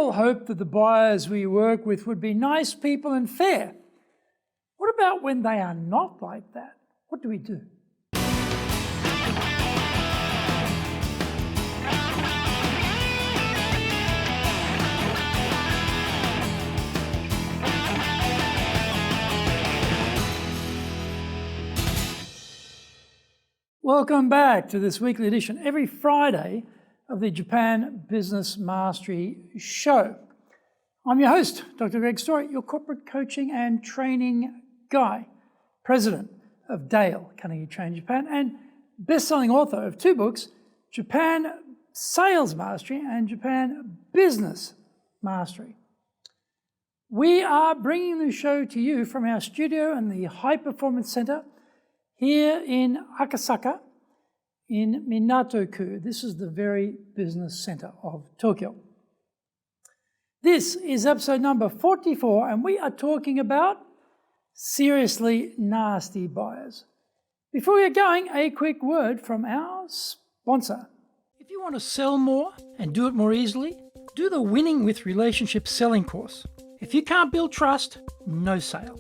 all hope that the buyers we work with would be nice people and fair. What about when they are not like that? What do we do? Welcome back to this weekly edition, every Friday, of the Japan Business Mastery Show. I'm your host, Dr. Greg Story, your corporate coaching and training guy, president of Dale, Carnegie Training Japan, and best-selling author of 2 books, Japan Sales Mastery and Japan Business Mastery. We are bringing the show to you from our studio in the High Performance Center here in Akasaka, in Minato-ku. This is the very business center of Tokyo. This is episode number 44, and we are talking about seriously nasty buyers. Before we get going, a quick word from our sponsor. If you want to sell more and do it more easily, do the Winning with Relationships Selling course. If you can't build trust, no sale.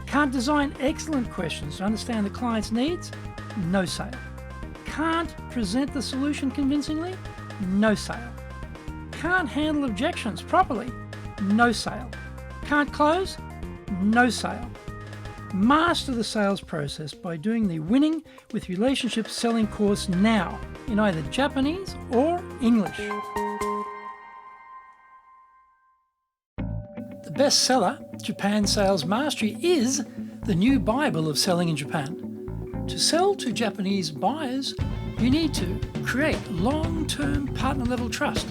Can't design excellent questions to understand the client's needs? No sale. Can't present the solution convincingly? No sale. Can't handle objections properly? No sale. Can't close? No sale. Master the sales process by doing the Winning with Relationships Selling course now in either Japanese or English. The bestseller, Japan Sales Mastery, is the new Bible of selling in Japan. To sell to Japanese buyers, you need to create long-term partner-level trust,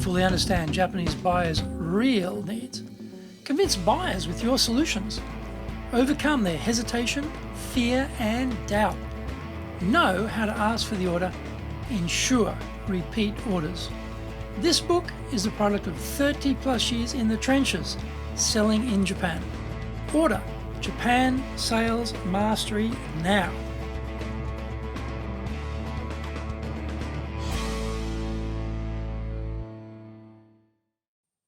fully understand Japanese buyers' real needs, convince buyers with your solutions, overcome their hesitation, fear, and doubt, know how to ask for the order, ensure repeat orders. This book is the product of 30 plus years in the trenches selling in Japan. Order Japan Sales Mastery now.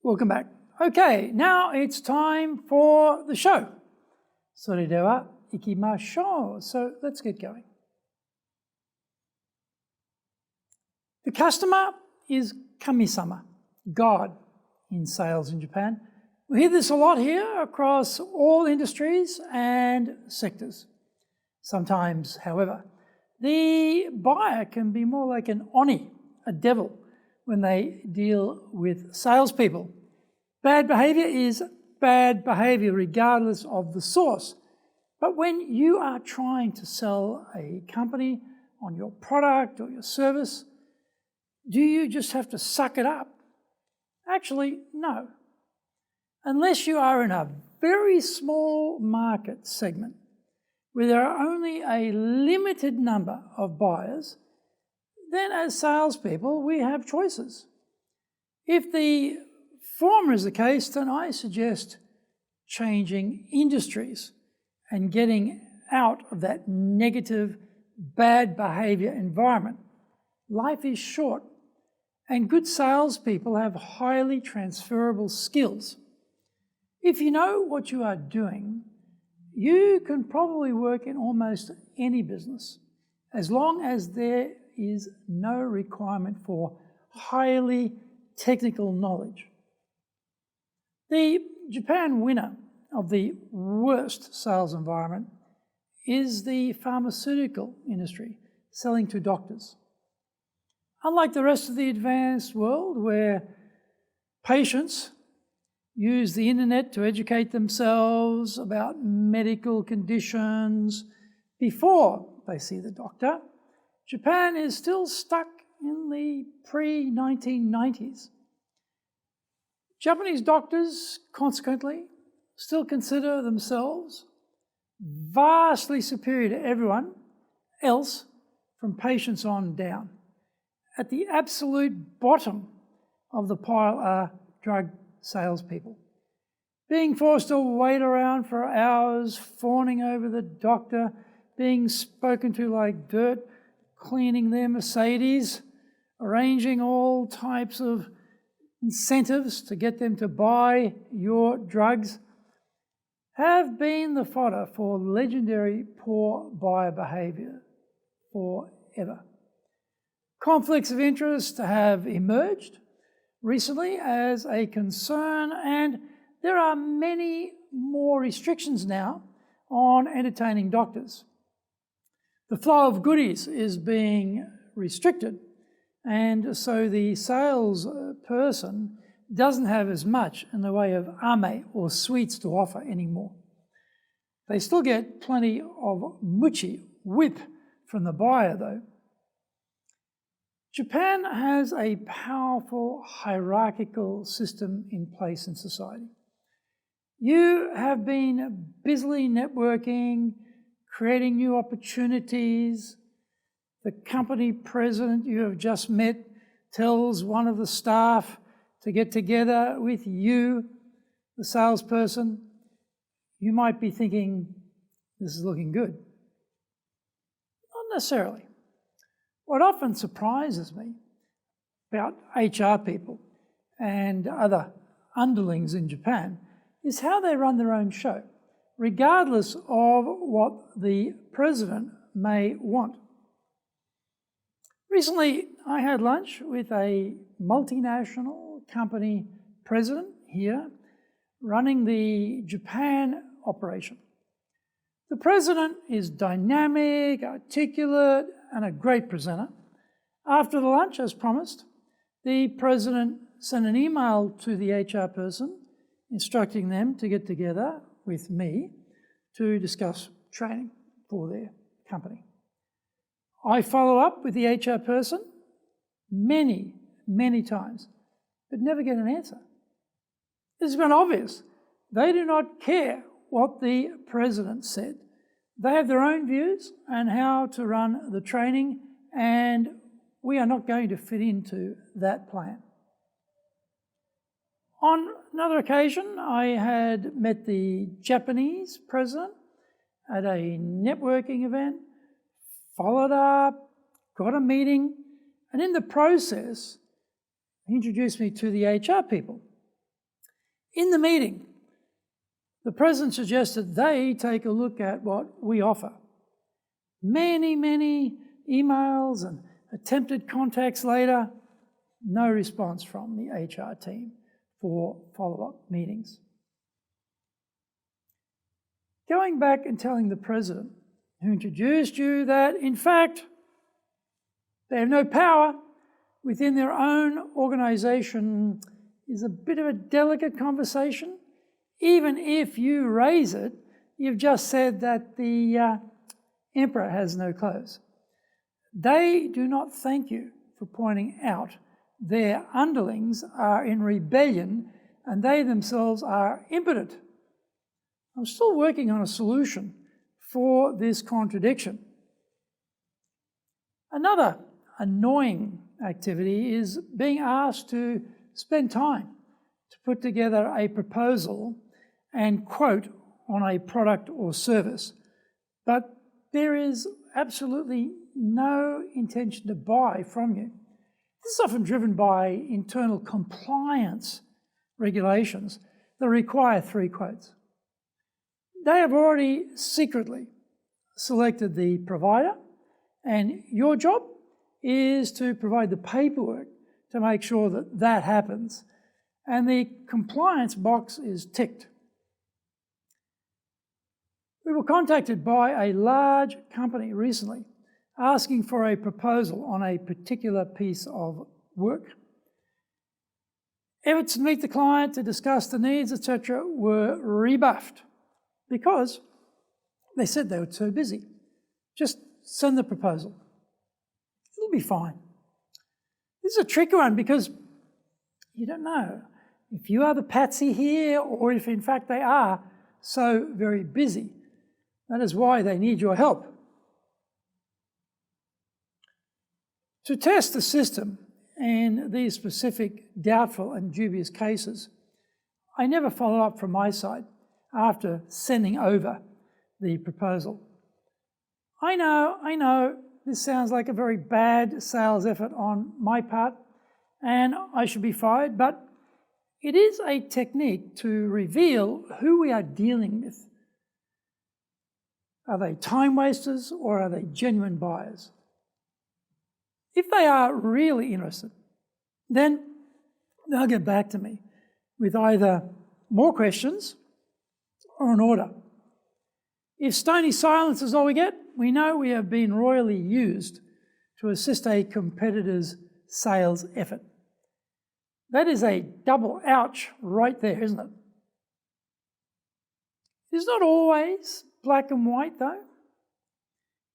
Welcome back. Okay, now it's time for the show. それでは行きましょう. So let's get going. The customer is Kamisama, God, in sales in Japan. We hear this a lot here across all industries and sectors. Sometimes, however, the buyer can be more like an oni, a devil, when they deal with salespeople. Bad behavior is bad behavior regardless of the source. But when you are trying to sell a company on your product or your service, do you just have to suck it up? Actually, no. Unless you are in a very small market segment where there are only a limited number of buyers, then as salespeople, we have choices. If the former is the case, then I suggest changing industries and getting out of that negative, bad behavior environment. Life is short, and good salespeople have highly transferable skills. If you know what you are doing, you can probably work in almost any business, as long as there is no requirement for highly technical knowledge. The Japan winner of the worst sales environment is the pharmaceutical industry, selling to doctors. Unlike the rest of the advanced world, where patients use the internet to educate themselves about medical conditions before they see the doctor, Japan is still stuck in the pre-1990s. Japanese doctors, consequently, still consider themselves vastly superior to everyone else from patients on down. At the absolute bottom of the pile are drug salespeople, being forced to wait around for hours, fawning over the doctor, being spoken to like dirt, cleaning their Mercedes, arranging all types of incentives to get them to buy your drugs have been the fodder for legendary poor buyer behaviour forever. Conflicts of interest have emerged recently as a concern, and there are many more restrictions now on entertaining doctors. The flow of goodies is being restricted, and so the salesperson doesn't have as much in the way of ame or sweets to offer anymore. They still get plenty of muchi, whip, from the buyer though. Japan has a powerful hierarchical system in place in society. You have been busily networking, creating new opportunities. The company president you have just met tells one of the staff to get together with you, the salesperson. You might be thinking, this is looking good. Not necessarily. What often surprises me about HR people and other underlings in Japan is how they run their own show, regardless of what the president may want. Recently, I had lunch with a multinational company president here running the Japan operation. The president is dynamic, articulate, and a great presenter. After the lunch, as promised, the president sent an email to the HR person instructing them to get together with me to discuss training for their company. I follow up with the HR person many, many times, but never get an answer. It's been obvious. They do not care what the president said. They have their own views on how to run the training, and we are not going to fit into that plan. On another occasion, I had met the Japanese president at a networking event, followed up, got a meeting, and in the process, he introduced me to the HR people. In the meeting, the president suggested they take a look at what we offer. Many, many emails and attempted contacts later, no response from the HR team for follow-up meetings. Going back and telling the president who introduced you that, in fact, they have no power within their own organisation is a bit of a delicate conversation. Even if you raise it, you've just said that the emperor has no clothes. They do not thank you for pointing out their underlings are in rebellion and they themselves are impotent. I'm still working on a solution for this contradiction. Another annoying activity is being asked to spend time to put together a proposal and quote on a product or service, but there is absolutely no intention to buy from you. This is often driven by internal compliance regulations that require 3 quotes. They have already secretly selected the provider, and your job is to provide the paperwork to make sure that that happens, and the compliance box is ticked. We were contacted by a large company recently asking for a proposal on a particular piece of work. Efforts to meet the client, to discuss the needs, etc., were rebuffed because they said they were too busy. Just send the proposal. It'll be fine. This is a tricky one because you don't know if you are the patsy here or if in fact they are so very busy. That is why they need your help. To test the system in these specific doubtful and dubious cases, I never follow up from my side after sending over the proposal. I know, this sounds like a very bad sales effort on my part and I should be fired, but It is a technique to reveal who we are dealing with. Are they time wasters or are they genuine buyers? If they are really interested, then they'll get back to me with either more questions or an order. If stony silence is all we get, we know we have been royally used to assist a competitor's sales effort. That is a double ouch right there, isn't it? It's not always black and white, though.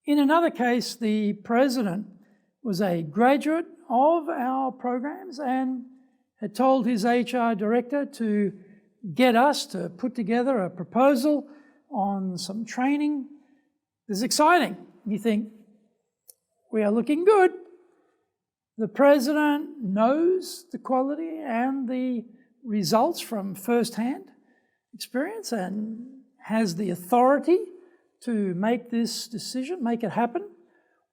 In another case, the president was a graduate of our programs and had told his HR director to get us to put together a proposal on some training. This is exciting. You think, we are looking good. The president knows the quality and the results from first-hand experience and has the authority to make this decision, make it happen,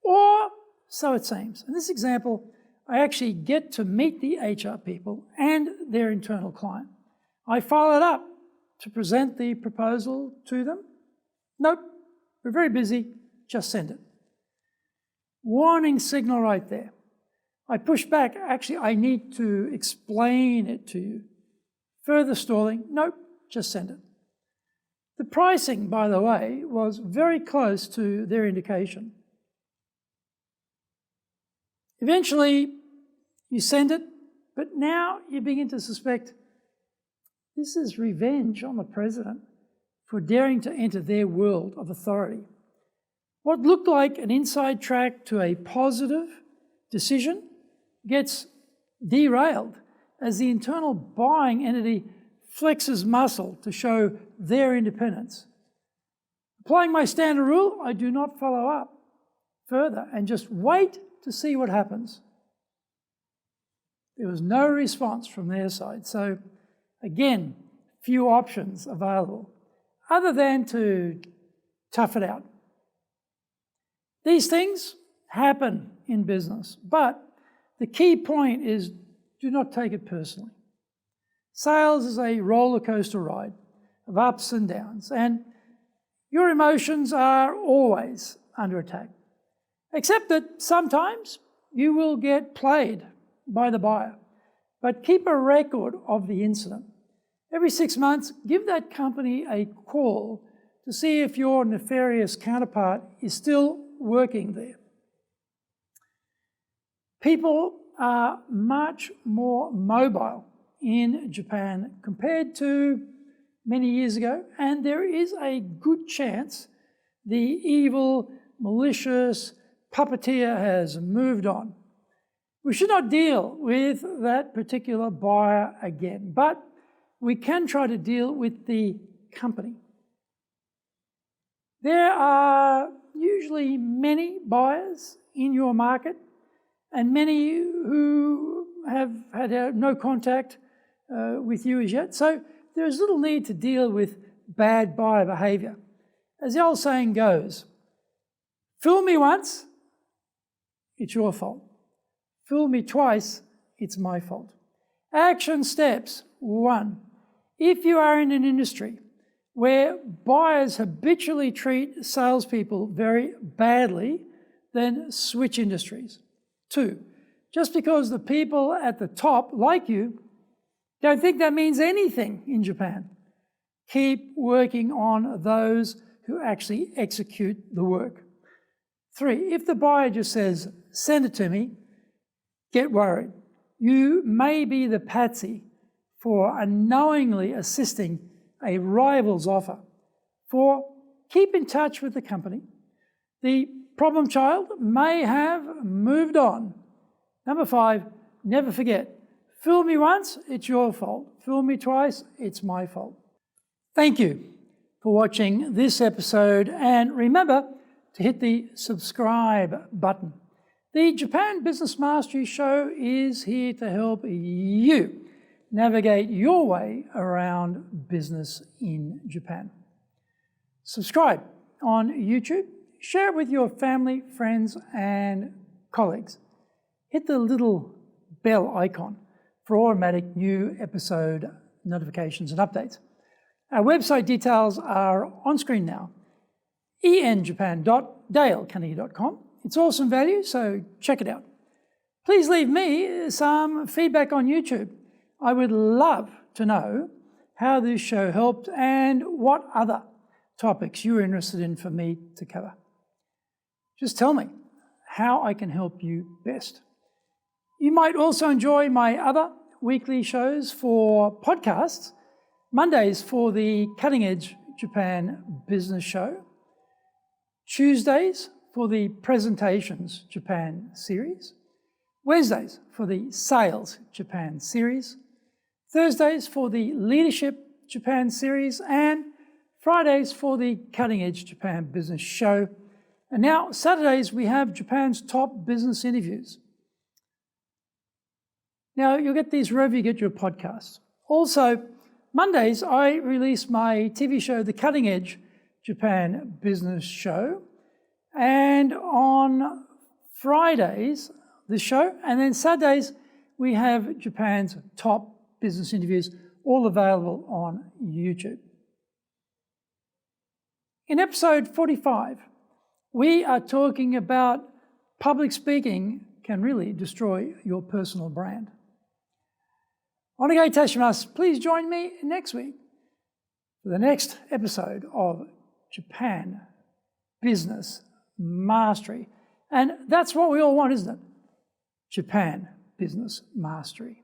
or so it seems. In this example, I actually get to meet the HR people and their internal client. I follow it up to present the proposal to them. Nope, we're very busy, just send it. Warning signal right there. I push back, actually I need to explain it to you. Further stalling, nope, just send it. The pricing, by the way, was very close to their indication. Eventually, you send it, but now you begin to suspect this is revenge on the president for daring to enter their world of authority. What looked like an inside track to a positive decision gets derailed as the internal buying entity flexes muscle to show their independence. Applying my standard rule, I do not follow up further and just wait to see what happens. There was no response from their side. So again, few options available other than to tough it out. These things happen in business, but the key point is do not take it personally. Sales is a roller coaster ride of ups and downs, and your emotions are always under attack, except that sometimes you will get played by the buyer. But keep a record of the incident. Every 6 months, give that company a call to see if your nefarious counterpart is still working there. People are much more mobile in Japan compared to many years ago, and there is a good chance the evil, malicious puppeteer has moved on. We should not deal with that particular buyer again, but we can try to deal with the company. There are usually many buyers in your market and many who have had no contact with you as yet. So there is little need to deal with bad buyer behaviour. As the old saying goes, fool me once, it's your fault. Fool me twice, it's my fault. Action steps. 1. If you are in an industry where buyers habitually treat salespeople very badly, then switch industries. 2. Just because the people at the top like you, don't think that means anything in Japan. Keep working on those who actually execute the work. 3. If the buyer just says, send it to me, get worried. You may be the patsy for unknowingly assisting a rival's offer. 4. Keep in touch with the company. The problem child may have moved on. Number 5, never forget, fool me once, it's your fault. Fool me twice, it's my fault. Thank you for watching this episode, and remember to hit the subscribe button. The Japan Business Mastery Show is here to help you navigate your way around business in Japan. Subscribe on YouTube, share it with your family, friends, and colleagues. Hit the little bell icon for automatic new episode notifications and updates. Our website details are on screen now, enjapan.dalecarnegie.com. It's awesome value, so check it out. Please leave me some feedback on YouTube. I would love to know how this show helped and what other topics you're interested in for me to cover. Just tell me how I can help you best. You might also enjoy my other weekly shows for podcasts. Mondays for the Cutting Edge Japan Business Show. Tuesdays for the Presentations Japan series. Wednesdays for the Sales Japan series. Thursdays for the Leadership Japan series. And Fridays for the Cutting Edge Japan Business Show. And now Saturdays we have Japan's top business interviews. Now you'll get these wherever you get your podcasts. Also, Mondays I release my TV show, The Cutting Edge Japan Business Show. And on Fridays, this show. And then Saturdays, we have Japan's top business interviews, all available on YouTube. In episode 45, we are talking about public speaking can really destroy your personal brand. Onegai tashimasu. Please join me next week for the next episode of Japan Business Mastery. And that's what we all want, isn't it? Japan Business Mastery.